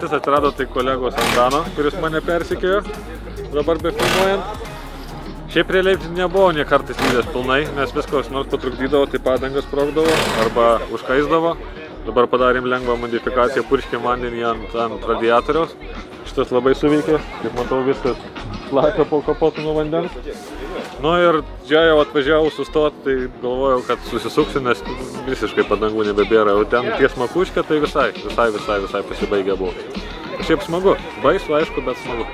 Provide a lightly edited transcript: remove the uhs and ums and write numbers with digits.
mintis atsirado tai kolegos Antano, kuris mane persikėjo, dabar befilmuojant. Šiaip realiai nebuvo nie kartais slydęs pilnai, nes viskas nors patrukdydavo, tai padangas sprogdavo arba užkaisdavo. Dabar padarėm lengvą modifikaciją, purškėm vandenį ant radiatoriaus. Šitas labai suveikė, kaip matau, viskas plaka po kapotu nuo vandens. Nu ir čia jau atvažiavau sustoti, tai galvojau, kad susisuksiu, nes visiškai padangų nebebėra. O ten ties Makuškė, tai visai pasibaigę buvo. Šiaip smagu. Baisu, aišku, bet smagu.